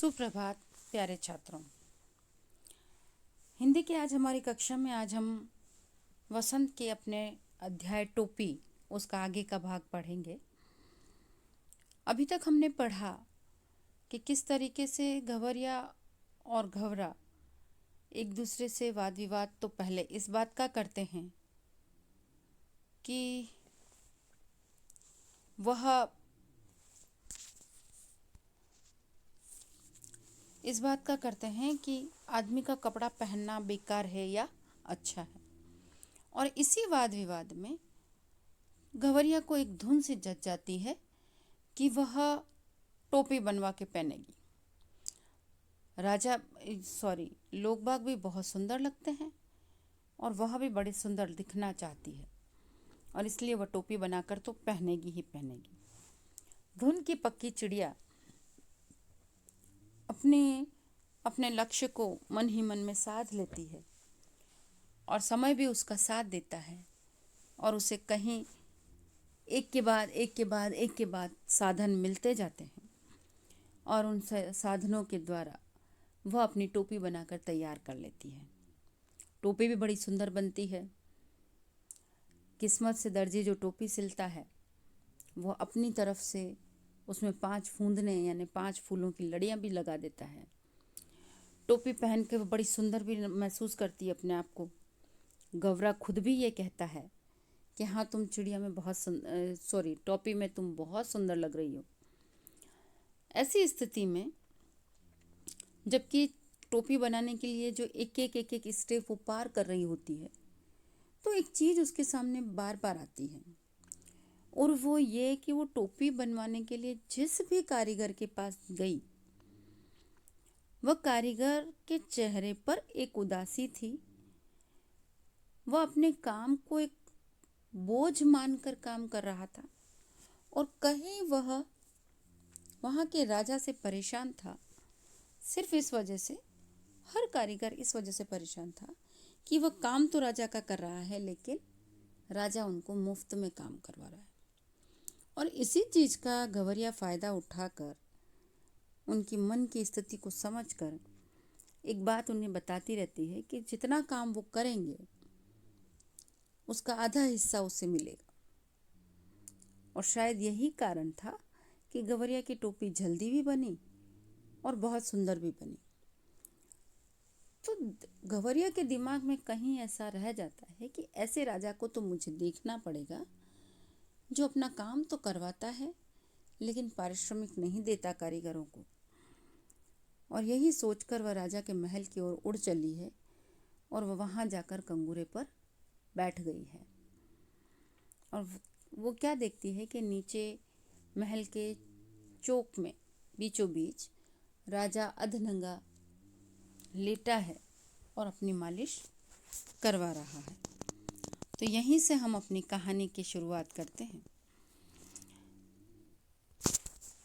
सुप्रभात प्यारे छात्रों। हिंदी की आज हमारी कक्षा में आज हम वसंत के अपने अध्याय टोपी उसका आगे का भाग पढ़ेंगे। अभी तक हमने पढ़ा कि किस तरीके से गवरिया और घवरा एक दूसरे से वाद विवाद तो पहले इस बात का करते हैं कि वह इस बात का करते हैं कि आदमी का कपड़ा पहनना बेकार है या अच्छा है। और इसी वाद विवाद में गवरिया को एक धुन से जच जाती है कि वह टोपी बनवा के पहनेगी। लोग बाग भी बहुत सुंदर लगते हैं और वह भी बड़े सुंदर दिखना चाहती है और इसलिए वह टोपी बनाकर तो पहनेगी ही पहनेगी। धुन की पक्की चिड़िया अपने लक्ष्य को मन ही मन में साध लेती है और समय भी उसका साथ देता है और उसे कहीं एक के बाद साधन मिलते जाते हैं और उन साधनों के द्वारा वह अपनी टोपी बनाकर तैयार कर लेती है। टोपी भी बड़ी सुंदर बनती है। किस्मत से दर्जी जो टोपी सिलता है वह अपनी तरफ से उसमें 5 फूंदने यानी 5 फूलों की लड़ियां भी लगा देता है। टोपी पहन के वो बड़ी सुंदर भी महसूस करती है अपने आप को। गवरा खुद भी ये कहता है कि हाँ, तुम चिड़िया में टोपी में तुम बहुत सुंदर लग रही हो। ऐसी स्थिति में जबकि टोपी बनाने के लिए जो एक स्टेप वो पार कर रही होती है तो एक चीज़ उसके सामने बार बार आती है और वो ये कि वो टोपी बनवाने के लिए जिस भी कारीगर के पास गई वह कारीगर के चेहरे पर एक उदासी थी। वह अपने काम को एक बोझ मानकर काम कर रहा था और कहीं वह वहाँ के राजा से परेशान था। सिर्फ इस वजह से हर कारीगर इस वजह से परेशान था कि वह काम तो राजा का कर रहा है लेकिन राजा उनको मुफ्त में काम करवा रहा है। और इसी चीज़ का गवरिया फ़ायदा उठाकर उनकी मन की स्थिति को समझकर एक बात उन्हें बताती रहती है कि जितना काम वो करेंगे उसका आधा हिस्सा उससे मिलेगा। और शायद यही कारण था कि गवरिया की टोपी जल्दी भी बनी और बहुत सुंदर भी बनी। तो गवरिया के दिमाग में कहीं ऐसा रह जाता है कि ऐसे राजा को तो मुझे देखना पड़ेगा जो अपना काम तो करवाता है लेकिन पारिश्रमिक नहीं देता कारीगरों को। और यही सोचकर वह राजा के महल की ओर उड़ चली है और वह वहाँ जाकर कंगूरे पर बैठ गई है। और वो क्या देखती है कि नीचे महल के चौक में बीचों बीच राजा अधनंगा लेटा है और अपनी मालिश करवा रहा है। तो यहीं से हम अपनी कहानी की शुरुआत करते हैं।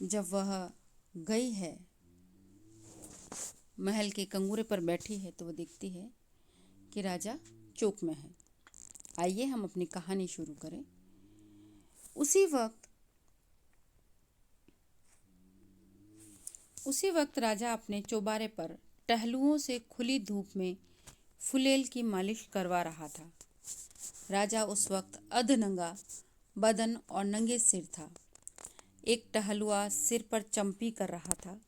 जब वह गई है महल के कंगूरे पर बैठी है तो वह देखती है कि राजा चौक में है। आइए हम अपनी कहानी शुरू करें। उसी वक्त राजा अपने चौबारे पर टहलुओं से खुली धूप में फुलेल की मालिश करवा रहा था। राजा उस वक्त अधनंगा बदन और नंगे सिर था। एक टहलुआ सिर पर चंपी कर रहा था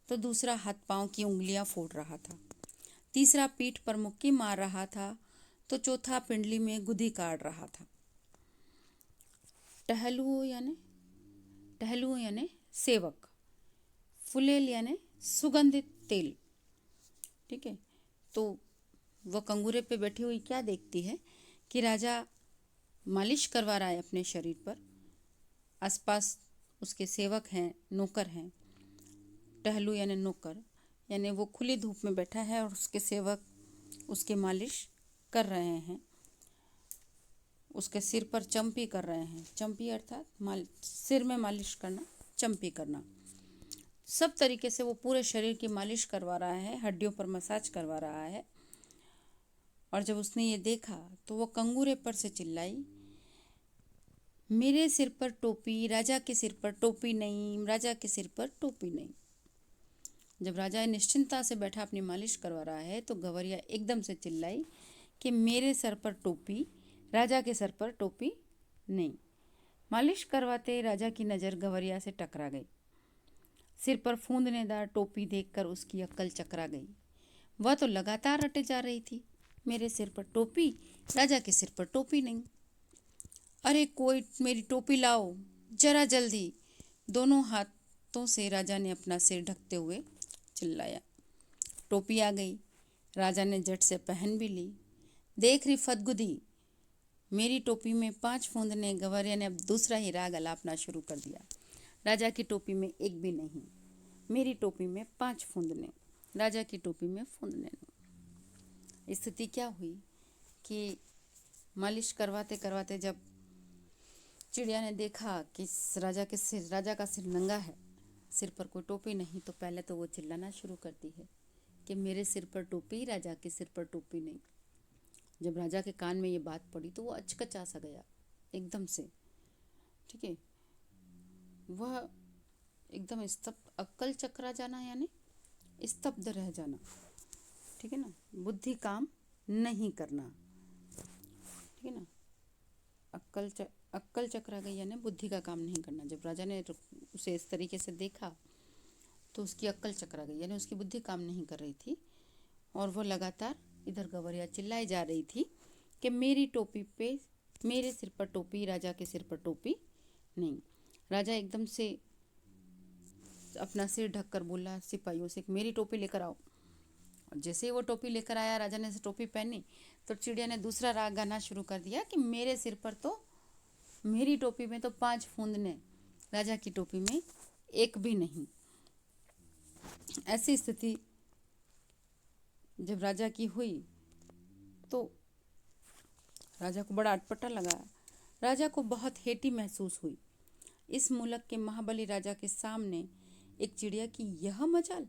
तो दूसरा हाथ पांव की उंगलियां फोड़ रहा था। तीसरा पीठ पर मुक्की मार रहा था तो चौथा पिंडली में गुदी काट रहा था। टहलुओं यानी सेवक, फुलेल यानी सुगंधित तेल। ठीक है, तो वह कंगूरे पे बैठी हुई क्या देखती है कि राजा मालिश करवा रहा है अपने शरीर पर। आसपास उसके सेवक हैं, नौकर हैं। टहलू यानी नौकर यानी वो खुली धूप में बैठा है और उसके सेवक उसके मालिश कर रहे हैं। उसके सिर पर चंपी कर रहे हैं। चंपी अर्थात सिर में मालिश करना, चंपी करना। सब तरीके से वो पूरे शरीर की मालिश करवा रहा है, हड्डियों पर मसाज करवा रहा है। और जब उसने ये देखा तो वो कंगूरे पर से चिल्लाई, मेरे सिर पर टोपी, राजा के सिर पर टोपी नहीं, राजा के सिर पर टोपी नहीं। जब राजा निश्चिंतता से बैठा अपनी मालिश करवा रहा है तो गवरिया एकदम से चिल्लाई कि मेरे सर पर टोपी, राजा के सर पर टोपी नहीं। मालिश करवाते राजा की नज़र गवरिया से टकरा गई। सिर पर फूंदनेदार टोपी देखकर उसकी अक्ल चकरा गई। वह तो लगातार रटे जा रही थी, मेरे सिर पर टोपी, राजा के सिर पर टोपी नहीं। अरे कोई मेरी टोपी लाओ, जरा जल्दी। दोनों हाथों से राजा ने अपना सिर ढकते हुए चिल्लाया। टोपी आ गई। राजा ने झट से पहन भी ली। देख रही फदगुदी, मेरी टोपी में 5 फूंदने। गवरिया ने अब दूसरा ही राग अलापना शुरू कर दिया। राजा की टोपी में एक भी नहीं, मेरी टोपी में 5 फूंदने, राजा की टोपी में फूंदने नहीं। स्थिति क्या हुई कि मालिश करवाते करवाते जब चिड़िया ने देखा कि राजा का सिर नंगा है, सिर पर कोई टोपी नहीं, तो पहले तो वो चिल्लाना शुरू करती है कि मेरे सिर पर टोपी, राजा के सिर पर टोपी नहीं। जब राजा के कान में ये बात पड़ी तो वो अचकचा सा गया एकदम से। ठीक है, वह एकदम स्तब्ध, अक्ल चकरा जाना यानी स्तब्ध रह जाना। ठीक है ना, बुद्धि काम नहीं करना। ठीक है ना, अक्ल चकरा गई यानी बुद्धि का काम नहीं करना। जब राजा ने उसे इस तरीके से देखा तो उसकी अक्ल चकरा गई यानी उसकी बुद्धि काम नहीं कर रही थी, और वो लगातार इधर गवरिया चिल्लाई जा रही थी कि मेरी टोपी पे, मेरे सिर पर टोपी, राजा के सिर पर टोपी नहीं। राजा एकदम से अपना सिर ढककर बोला सिपाहियों से, मेरी टोपी लेकर आओ। और जैसे ही वो टोपी लेकर आया, राजा ने टोपी पहनी तो चिड़िया ने दूसरा राग गाना शुरू कर दिया कि मेरे सिर पर तो, मेरी टोपी में तो 5 फूंदने, राजा की टोपी में एक भी नहीं। ऐसी स्थिति जब राजा की हुई तो राजा को बड़ा अटपटा लगा। राजा को बहुत हेटी महसूस हुई। इस मुल्क के महाबली राजा के सामने एक चिड़िया की यह मजाल।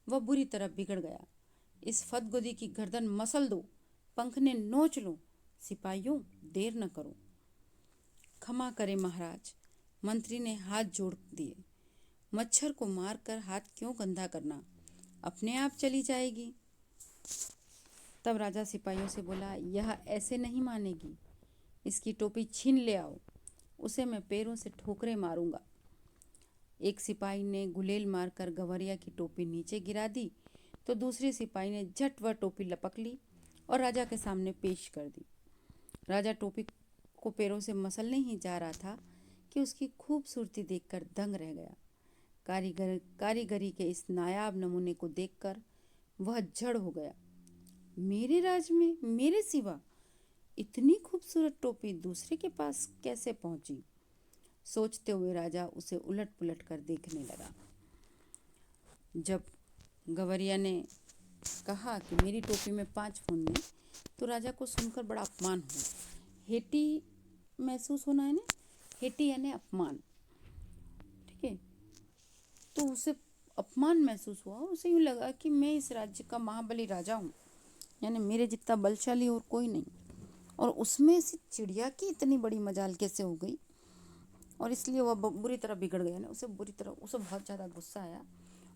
वह बुरी तरह बिगड़ गया। इस फदगुदी की गर्दन मसल दो, पंखने नोच लो। सिपाहियों, देर न करो। क्षमा करें महाराज, मंत्री ने हाथ जोड़ दिए। मच्छर को मारकर हाथ क्यों गंदा करना, अपने आप चली जाएगी। तब राजा सिपाहियों से बोला, यह ऐसे नहीं मानेगी, इसकी टोपी छीन ले आओ, उसे मैं पैरों से ठोकरे मारूंगा। एक सिपाही ने गुलेल मारकर गवरिया की टोपी नीचे गिरा दी तो दूसरे सिपाही ने झट वह टोपी लपक ली और राजा के सामने पेश कर दी। राजा टोपी को पैरों से मसलने ही जा रहा था कि उसकी खूबसूरती देखकर दंग रह गया। कारीगरी के इस नायाब नमूने को देखकर वह जड़ हो गया। मेरे राज में मेरे सिवा इतनी खूबसूरत टोपी दूसरे के पास कैसे पहुंची? सोचते हुए राजा उसे उलट पुलट कर देखने लगा। जब गवरिया ने कहा कि मेरी टोपी में 5 फूंदने, तो राजा को सुनकर बड़ा अपमान हुआ। हेटी महसूस होना है ना, हेटी यानी अपमान। ठीक है, तो उसे अपमान महसूस हुआ और उसे यूँ लगा कि मैं इस राज्य का महाबली राजा हूँ, यानी मेरे जितना बलशाली और कोई नहीं, और उसमें से चिड़िया की इतनी बड़ी मजाल कैसे हो गई। और इसलिए वह बुरी तरह बिगड़ गया ना, उसे बहुत ज़्यादा गुस्सा आया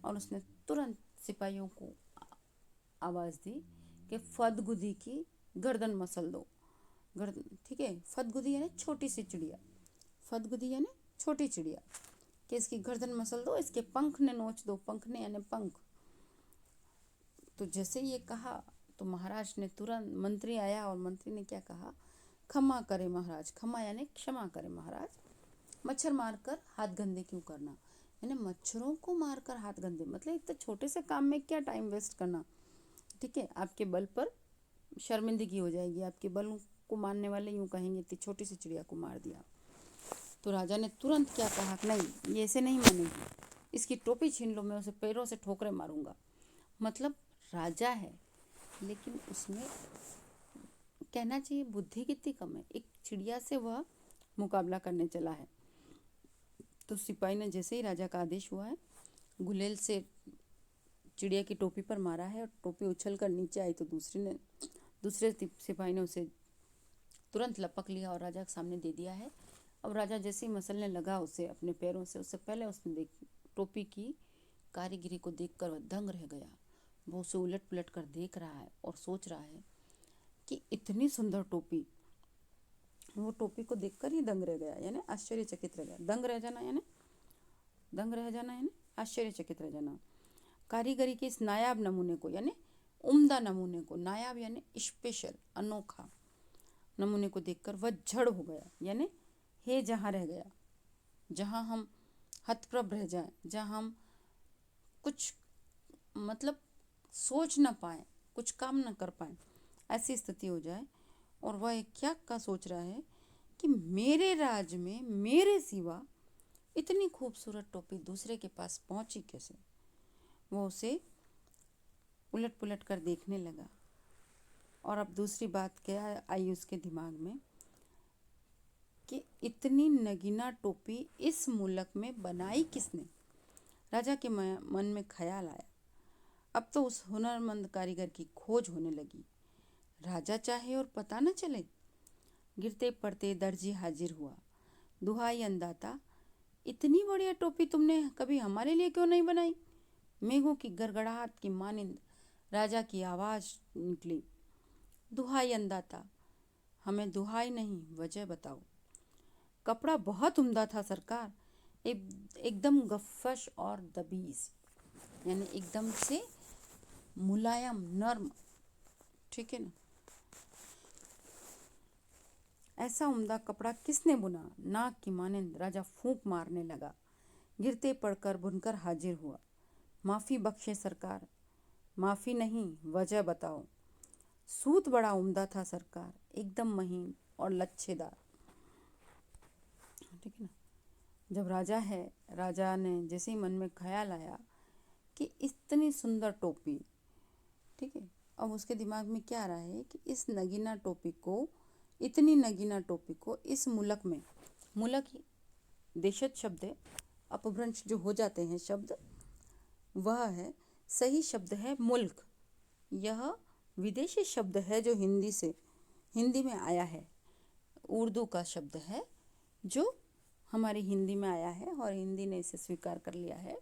और उसने तुरंत सिपाहियों को आवाज़ दी कि फदगुदी की गर्दन मसल दो। गर्दन, ठीक है, फदगुदी यानी छोटी सी चिड़िया, फदगुदी यानी छोटी चिड़िया, कि इसकी गर्दन मसल दो, इसके पंख ने नोच दो। पंखने यानी पंख। तो जैसे ये कहा तो महाराज ने तुरंत, मंत्री आया और मंत्री ने क्या कहा, क्षमा करे महाराज, क्षमा यानी क्षमा करे महाराज, मच्छर मारकर हाथ गंदे क्यों करना। यानी मच्छरों को मारकर हाथ गंदे, मतलब इतने छोटे से काम में क्या टाइम वेस्ट करना। ठीक है, आपके बल पर शर्मिंदगी हो जाएगी, आपके बल को मारने वाले यूँ कहेंगे इतनी छोटी सी चिड़िया को मार दिया। तो राजा ने तुरंत क्या कहा, नहीं ये ऐसे नहीं मानेगी, इसकी टोपी छीन लो, मैं उसे पैरों से ठोकरे मारूंगा। मतलब राजा है लेकिन उसमें कहना चाहिए बुद्धि कितनी कम है, एक चिड़िया से वह मुकाबला करने चला है। तो सिपाही ने जैसे ही राजा का आदेश हुआ है, गुलेल से चिड़िया की टोपी पर मारा है और टोपी उछल कर नीचे आई तो दूसरे सिपाही ने उसे तुरंत लपक लिया और राजा के सामने दे दिया है। अब राजा जैसे ही मसलने लगा उसे अपने पैरों से, उससे पहले उसने टोपी की कारीगरी को देखकर वह दंग रह गया। वो उसे उलट पुलट कर देख रहा है और सोच रहा है कि इतनी सुंदर टोपी। वो टोपी को देखकर ही दंग रह गया, यानी आश्चर्यचकित रह गया। दंग रह जाना यानी आश्चर्यचकित रह जाना। कारीगरी के इस नायाब नमूने को, यानी उम्दा नमूने को, नायाब यानी स्पेशल, अनोखा नमूने को देखकर वह जड़ हो गया, यानी हे जहाँ रह गया, जहाँ हम हतप्रभ रह जाएं, जहाँ हम कुछ मतलब सोच ना पाए, कुछ काम ना कर पाए, ऐसी स्थिति हो जाए। और वह क्या सोच रहा है कि मेरे राज में मेरे सिवा इतनी खूबसूरत टोपी दूसरे के पास पहुंची कैसे। वो उसे उलट पुलट कर देखने लगा। और अब दूसरी बात क्या आई उसके दिमाग में कि इतनी नगीना टोपी इस मुल्क में बनाई किसने। राजा के मन में ख्याल आया। अब तो उस हुनरमंद कारीगर की खोज होने लगी। राजा चाहे और पता न चले। गिरते पड़ते दर्जी हाजिर हुआ। दुहाई अंदाता, इतनी बढ़िया टोपी तुमने कभी हमारे लिए क्यों नहीं बनाई। मेघों की गड़गड़ाहट की मानिंद राजा की आवाज़ निकली। दुहाई अंदाता, हमें दुहाई नहीं, वजह बताओ। कपड़ा बहुत उम्दा था सरकार, एकदम गफ्फश और दबीज, यानी एकदम से मुलायम, नर्म, ठीक है ना। ऐसा उम्दा कपड़ा किसने बुना। नाक की मानिंद राजा फूंक मारने लगा। गिरते पड़कर बुनकर हाजिर हुआ। माफ़ी बख्शे सरकार, माफ़ी नहीं, वजह बताओ। सूत बड़ा उम्दा था सरकार, एकदम महीन और लच्छेदार, ठीक है ना। जब राजा ने जैसे ही मन में ख्याल आया कि इतनी सुंदर टोपी, ठीक है, अब उसके दिमाग में क्या आ रहा है कि इस नगीना टोपी को, इतनी नगीना टोपी को इस मुल्क में, मुल्क ही देशज शब्द है, अपभ्रंश जो हो जाते हैं शब्द, वह है, सही शब्द है मुल्क। यह विदेशी शब्द है जो हिंदी में आया है। उर्दू का शब्द है जो हमारी हिंदी में आया है और हिंदी ने इसे स्वीकार कर लिया है।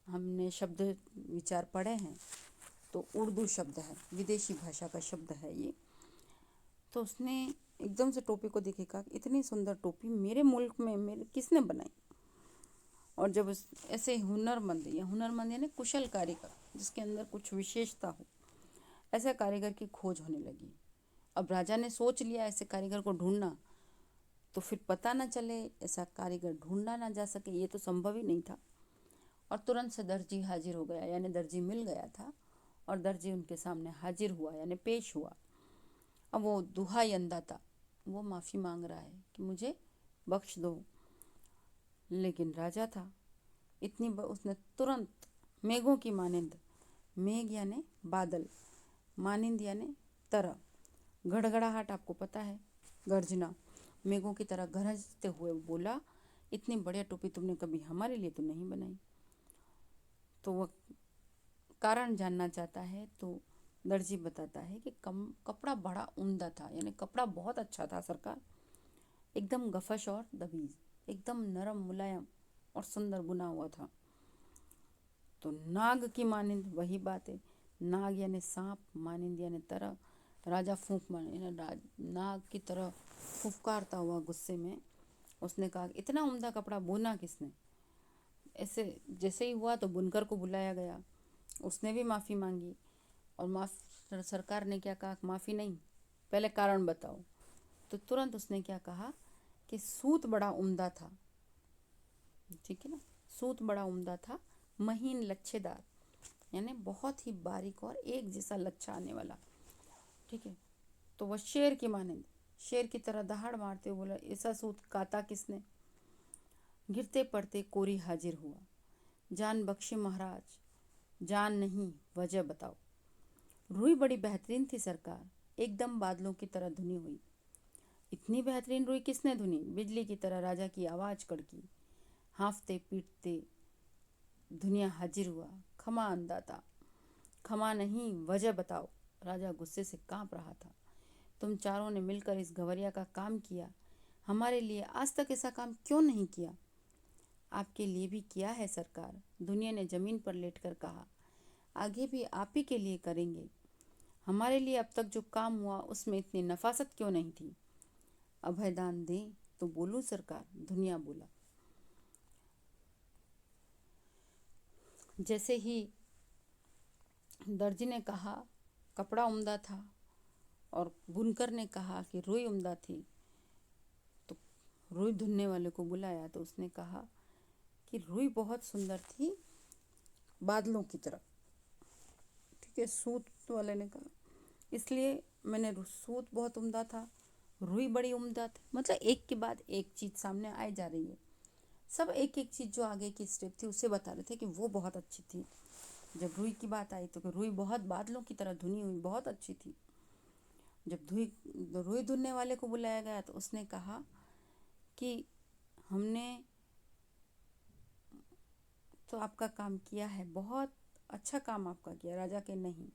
हमने शब्द विचार पढ़े हैं तो उर्दू शब्द है, विदेशी भाषा का शब्द है ये। तो उसने एकदम से टोपी को देखे, कहा इतनी सुंदर टोपी मेरे मुल्क में मेरे किसने बनाई। और जब ऐसे हुनरमंद यानी कुशल कारीगर, जिसके अंदर कुछ विशेषता हो, ऐसे कारीगर की खोज होने लगी। अब राजा ने सोच लिया ऐसे कारीगर को ढूंढना, तो फिर पता न चले, ऐसा कारीगर ढूंढा ना जा सके, ये तो संभव ही नहीं था। और तुरंत से दर्जी हाजिर हो गया, यानी दर्जी मिल गया था और दर्जी उनके सामने हाजिर हुआ, यानी पेश हुआ। अब वो दुहाई अंदाता, वो माफ़ी मांग रहा है कि मुझे बख्श दो। लेकिन राजा था, उसने तुरंत मेघों की मानिंद, मेघ यानी बादल, मानिंद यानी तरह, गड़गड़ाहट आपको पता है, गर्जना, मेघों की तरह गरजते हुए बोला, इतनी बढ़िया टोपी तुमने कभी हमारे लिए तो नहीं बनाई। तो वह कारण जानना चाहता है तो दर्जी बताता है कि कपड़ा बड़ा उम्दा था, यानी कपड़ा बहुत अच्छा था सरकार, एकदम गफश और दबीज, एकदम नरम, मुलायम और सुंदर बुना हुआ था। तो नाग की मानिंद, वही बात है, नाग यानी सांप, मानिंद यानी तरह। राजा फूंक मारे, नाग की तरह फुफकारता हुआ गुस्से में उसने कहा, इतना उम्दा कपड़ा बुना किसने। ऐसे जैसे ही हुआ तो बुनकर को बुलाया गया, उसने भी माफ़ी मांगी। और सरकार ने क्या कहा, माफ़ी नहीं, पहले कारण बताओ। तो तुरंत उसने क्या कहा कि सूत बड़ा उम्दा था, ठीक है ना, सूत बड़ा उम्दा था, महीन, लच्छेदार, यानी बहुत ही बारीक और एक जैसा लच्छा आने वाला, ठीक है। तो वह शेर की मानिंद, शेर की तरह दहाड़ मारते हुए बोला, ऐसा सूत काता किसने। गिरते पड़ते कोरी हाजिर हुआ। जान बख्शे महाराज, जान नहीं, वजह बताओ। रुई बड़ी बेहतरीन थी सरकार, एकदम बादलों की तरह धुनी हुई। इतनी बेहतरीन रुई किसने धुनी। बिजली की तरह राजा की आवाज़ कड़की। हाँफते पीटते दुनिया हाजिर हुआ। खमा अंदाता, खमा नहीं, वजह बताओ। राजा गुस्से से कांप रहा था। तुम चारों ने मिलकर इस गवरिया का काम किया, हमारे लिए आज तक ऐसा काम क्यों नहीं किया। आपके लिए भी किया है सरकार, दुनिया ने ज़मीन पर लेटकर कहा। आगे भी आप ही के लिए करेंगे। हमारे लिए अब तक जो काम हुआ उसमें इतनी नफासत क्यों नहीं थी। अभयदान दें तो बोलूं सरकार, दुनिया बोला। जैसे ही दर्जी ने कहा कपड़ा उम्दा था और बुनकर ने कहा कि रुई उम्दा थी, तो रुई धुनने वाले को बुलाया तो उसने कहा कि रुई बहुत सुंदर थी, बादलों की तरह। ठीक है, सूत वाले ने कहा इसलिए मैंने सूत बहुत उम्दा था, रुई बड़ी उम्दा थी। मतलब एक के बाद एक चीज़ सामने आई जा रही है। सब एक एक चीज़ जो आगे की स्टेप थी उससे बता रहे थे कि वो बहुत अच्छी थी। जब रुई की बात आई तो रुई बहुत बादलों की तरह धुनी हुई बहुत अच्छी थी। जब रुई धुनने वाले को बुलाया गया तो उसने कहा कि हमने तो आपका काम किया है, बहुत अच्छा काम आपका किया। राजा के नहीं,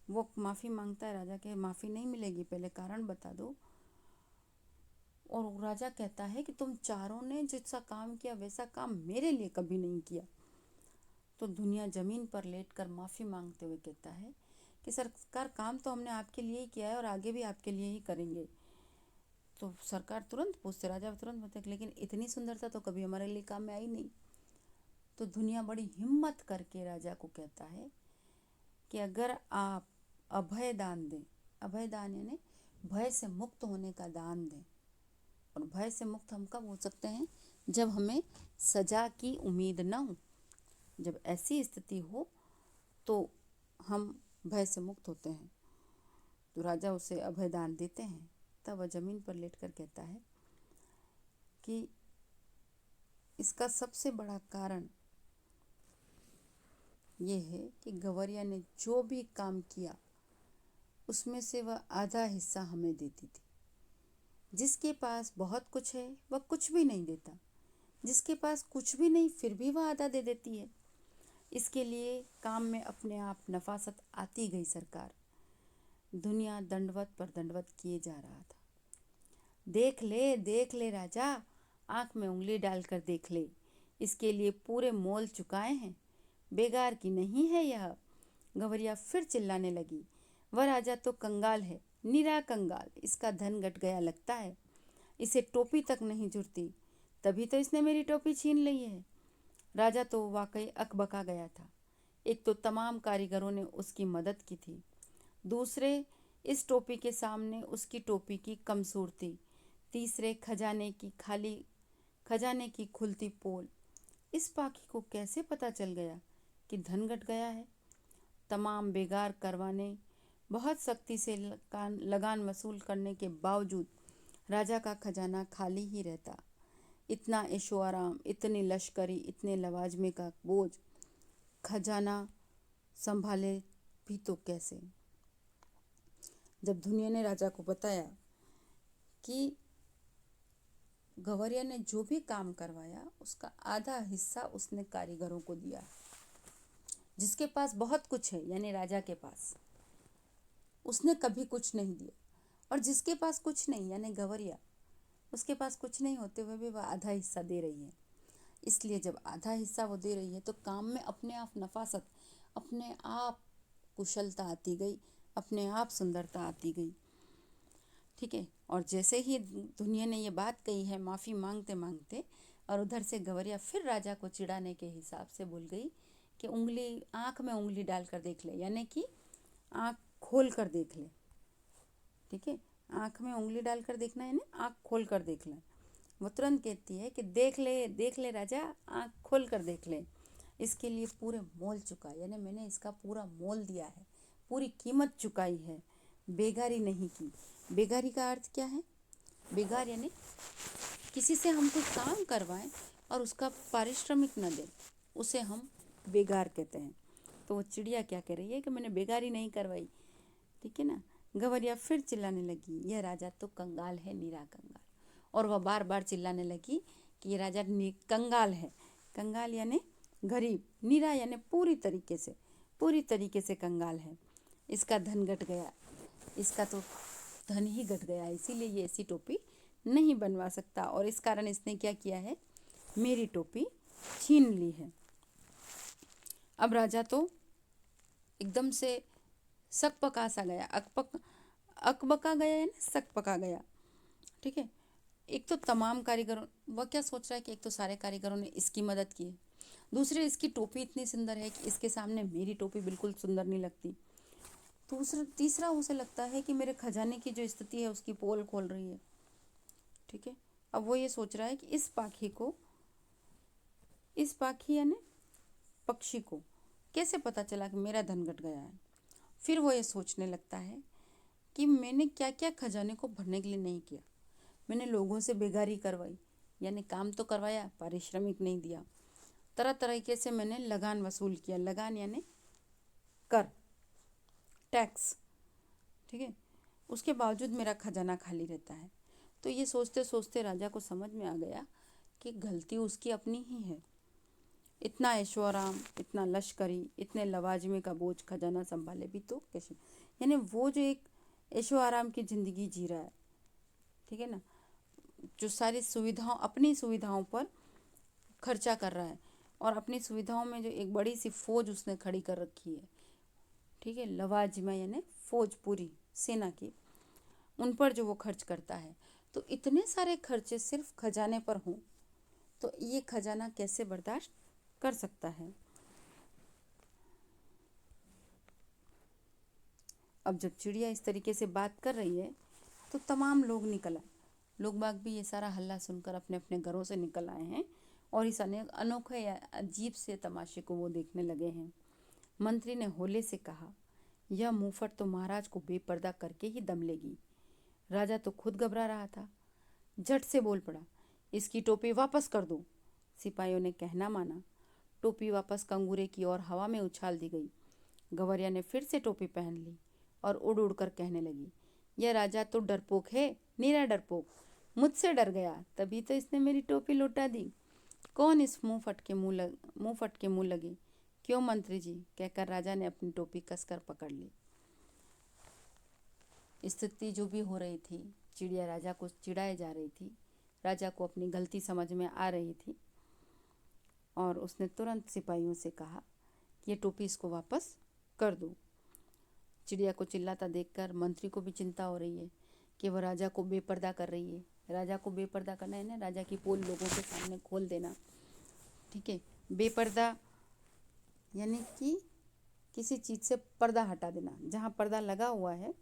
वो माफ़ी मांगता है। राजा के माफ़ी नहीं मिलेगी, पहले कारण बता दो। और राजा कहता है कि तुम चारों ने जैसा काम किया वैसा काम मेरे लिए कभी नहीं किया। तो दुनिया ज़मीन पर लेटकर माफ़ी मांगते हुए कहता है कि सरकार, काम तो हमने आपके लिए ही किया है और आगे भी आपके लिए ही करेंगे। तो सरकार तुरंत पूछते, राजा तुरंत बताते, लेकिन इतनी सुंदरता तो कभी हमारे लिए काम में आई नहीं। तो दुनिया बड़ी हिम्मत करके राजा को कहता है कि अगर आप अभय दान दें, अभय दान यानी भय से मुक्त होने का दान दें। और भय से मुक्त हम कब हो सकते हैं? जब हमें सजा की उम्मीद न हो। जब ऐसी स्थिति हो तो हम भय से मुक्त होते हैं। तो राजा उसे अभय दान देते हैं। तब वह ज़मीन पर लेटकर कहता है कि इसका सबसे बड़ा कारण ये है कि गवरिया ने जो भी काम किया उसमें से वह आधा हिस्सा हमें देती थी। जिसके पास बहुत कुछ है वह कुछ भी नहीं देता, जिसके पास कुछ भी नहीं फिर भी वह आधा दे देती है। इसके लिए काम में अपने आप नफासत आती गई सरकार। दुनिया दंडवत पर दंडवत किए जा रहा था। देख ले राजा, आंख में उंगली डालकर देख ले, इसके लिए पूरे मोल चुकाए हैं, बेगार की नहीं है यह। गवरिया फिर चिल्लाने लगी, वह राजा तो कंगाल है, निरा कंगाल, इसका धन घट गया लगता है, इसे टोपी तक नहीं जुड़ती, तभी तो इसने मेरी टोपी छीन ली है। राजा तो वाकई अकबका गया था। एक तो तमाम कारीगरों ने उसकी मदद की थी, दूसरे इस टोपी के सामने उसकी टोपी की कमसूरती, तीसरे खजाने की खुलती पोल। इस पाखी को कैसे पता चल गया कि धन घट गया है? तमाम बेगार करवाने, बहुत सख्ती से लगान वसूल करने के बावजूद राजा का खजाना खाली ही रहता। इतना ऐशो आराम, इतनी लश्करी, इतने लवाजमे का बोझ, खजाना संभाले भी तो कैसे? जब दुनिया ने राजा को बताया कि गवरिया ने जो भी काम करवाया उसका आधा हिस्सा उसने कारीगरों को दिया। जिसके पास बहुत कुछ है यानी राजा के पास, उसने कभी कुछ नहीं दिया। और जिसके पास कुछ नहीं यानी गवरिया, उसके पास कुछ नहीं होते हुए भी वह आधा हिस्सा दे रही है। इसलिए जब आधा हिस्सा वो दे रही है तो काम में अपने आप नफासत, अपने आप कुशलता आती गई, अपने आप सुंदरता आती गई। ठीक है, और जैसे ही दुनिया ने ये बात कही है माफ़ी मांगते मांगते, और उधर से गवरिया फिर राजा को चिढ़ाने के हिसाब से बोल गई कि आँख में उंगली डालकर देख ले, यानी कि आँख खोल कर देख ले। ठीक है, आँख में उंगली डालकर देखना है ना, आँख खोल कर देख ले। वो तुरंत कहती है कि देख ले राजा, आँख खोल कर देख ले, इसके लिए पूरे मोल चुका, यानी मैंने इसका पूरा मोल दिया है, पूरी कीमत चुकाई है, बेगारी नहीं की। बेगारी का अर्थ क्या है? बेगार यानी किसी से हम कोई काम करवाएं और उसका पारिश्रमिक न दें, उसे हम बेगार कहते हैं। तो वो चिड़िया क्या कह रही है कि मैंने बेगारी नहीं करवाई। ठीक है ना। गवरिया फिर चिल्लाने लगी, यह राजा तो कंगाल है, नीरा कंगाल। और वह बार बार चिल्लाने लगी कि ये राजा कंगाल है। कंगाल यानी गरीब, नीरा यानी पूरी तरीके से कंगाल है। इसका धन घट गया, इसका तो धन ही घट गया, इसीलिए ये ऐसी टोपी नहीं बनवा सकता। और इस कारण इसने क्या किया है मेरी टोपी छीन ली है। अब राजा तो एकदम से सकपका सा गया, अकबका गया है ना, सकपका गया। ठीक है, एक तो तमाम कारीगरों, वह क्या सोच रहा है कि एक तो सारे कारीगरों ने इसकी मदद की है, दूसरे इसकी टोपी इतनी सुंदर है कि इसके सामने मेरी टोपी बिल्कुल सुंदर नहीं लगती। तीसरा उसे लगता है कि मेरे खजाने की जो स्थिति है उसकी पोल खोल रही है। ठीक है, अब वो ये सोच रहा है कि इस पाखी यानी पक्षी को कैसे पता चला कि मेरा धन घट गया है। फिर वो ये सोचने लगता है कि मैंने क्या क्या खजाने को भरने के लिए नहीं किया। मैंने लोगों से बेगारी करवाई, यानी काम तो करवाया, पारिश्रमिक नहीं दिया। तरह तरीके से मैंने लगान वसूल किया, लगान यानी कर, टैक्स। ठीक है, उसके बावजूद मेरा खजाना खाली रहता है। तो ये सोचते सोचते राजा को समझ में आ गया कि गलती उसकी अपनी ही है। इतना ऐशो आराम, इतना लश्करी, इतने लवाजमे का बोझ खजाना संभाले भी तो कैसे, यानी वो जो एक ऐशो आराम की ज़िंदगी जी रहा है, ठीक है ना, जो सारी सुविधाओं, अपनी सुविधाओं पर खर्चा कर रहा है, और अपनी सुविधाओं में जो एक बड़ी सी फौज उसने खड़ी कर रखी है, ठीक है, लवाजमा यानी फौज पूरी सेना की, उन पर जो वो खर्च करता है, तो इतने सारे खर्चे सिर्फ खजाने पर हों तो ये खजाना कैसे बर्दाश्त कर सकता है। अब जब चिड़िया इस तरीके से बात कर रही है तो तमाम लोग निकल आए। लोग बाग भी ये सारा हल्ला सुनकर अपने अपने घरों से निकल आए हैं और इस अनोखे या अजीब से तमाशे को वो देखने लगे हैं। मंत्री ने होले से कहा, यह मुंहफट तो महाराज को बेपर्दा करके ही दम लेगी। राजा तो खुद घबरा रहा था, झट से बोल पड़ा, इसकी टोपी वापस कर दो। सिपाहियों ने कहना माना, टोपी वापस कंगूरे की ओर हवा में उछाल दी गई। गवरिया ने फिर से टोपी पहन ली और उड़ उड़ कर कहने लगी, यह राजा तो डरपोक है, नीरा डरपोक, मुझसे डर गया तभी तो इसने मेरी टोपी लौटा दी। कौन इस मुंह फट के मुंह लगे, क्यों मंत्री जी, कहकर राजा ने अपनी टोपी कसकर पकड़ ली। स्थिति जो भी हो रही थी, चिड़िया राजा को चिढ़ाए जा रही थी, राजा को अपनी गलती समझ में आ रही थी और उसने तुरंत सिपाहियों से कहा कि ये टोपी इसको वापस कर दो। चिड़िया को चिल्लाता देखकर मंत्री को भी चिंता हो रही है कि वह राजा को बेपर्दा कर रही है। राजा को बेपर्दा करना है ना, राजा की पोल लोगों के सामने खोल देना। ठीक है, बेपर्दा यानी कि किसी चीज़ से पर्दा हटा देना, जहाँ पर्दा लगा हुआ है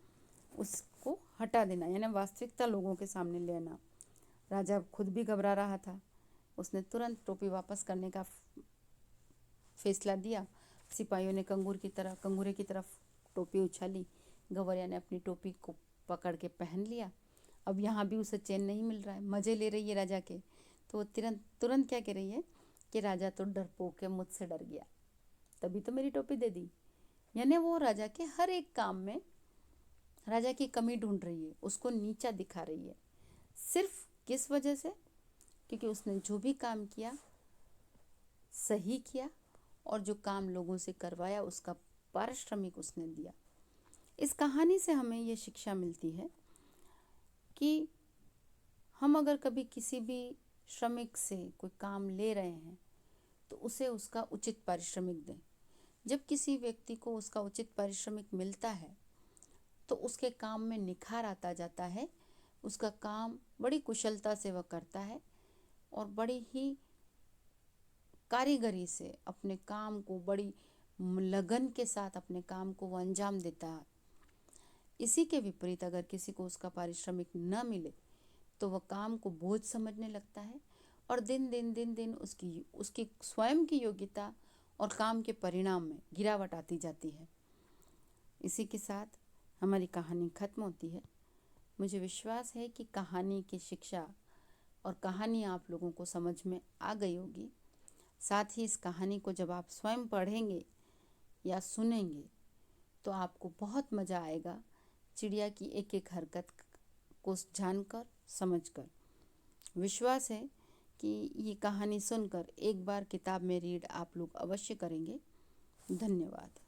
उसको हटा देना, यानी वास्तविकता लोगों के सामने लेना। राजा खुद भी घबरा रहा था, उसने तुरंत टोपी वापस करने का फैसला दिया। सिपाहियों ने कंगूरे की तरफ टोपी उछाली। गवरिया ने अपनी टोपी को पकड़ के पहन लिया। अब यहाँ भी उसे चैन नहीं मिल रहा है, मज़े ले रही है राजा के। तो वो तुरंत क्या कह रही है कि राजा तो डरपोक है, मुझसे डर गया तभी तो मेरी टोपी दे दी। यानी वो राजा के हर एक काम में राजा की कमी ढूंढ रही है, उसको नीचा दिखा रही है। सिर्फ किस वजह से? क्योंकि उसने जो भी काम किया सही किया और जो काम लोगों से करवाया उसका पारिश्रमिक उसने दिया। इस कहानी से हमें ये शिक्षा मिलती है कि हम अगर कभी किसी भी श्रमिक से कोई काम ले रहे हैं तो उसे उसका उचित पारिश्रमिक दें। जब किसी व्यक्ति को उसका उचित पारिश्रमिक मिलता है तो उसके काम में निखार आता जाता है, उसका काम बड़ी कुशलता से वह करता है और बड़ी ही कारीगरी से अपने काम को, बड़ी लगन के साथ अपने काम को वो अंजाम देता है। इसी के विपरीत अगर किसी को उसका पारिश्रमिक न मिले तो वह काम को बोझ समझने लगता है और दिन दिन उसकी स्वयं की योग्यता और काम के परिणाम में गिरावट आती जाती है। इसी के साथ हमारी कहानी खत्म होती है। मुझे विश्वास है कि कहानी की शिक्षा और कहानी आप लोगों को समझ में आ गई होगी। साथ ही इस कहानी को जब आप स्वयं पढ़ेंगे या सुनेंगे तो आपको बहुत मज़ा आएगा चिड़िया की एक एक हरकत को जानकर, समझकर। विश्वास है कि ये कहानी सुनकर एक बार किताब में रीड आप लोग अवश्य करेंगे। धन्यवाद।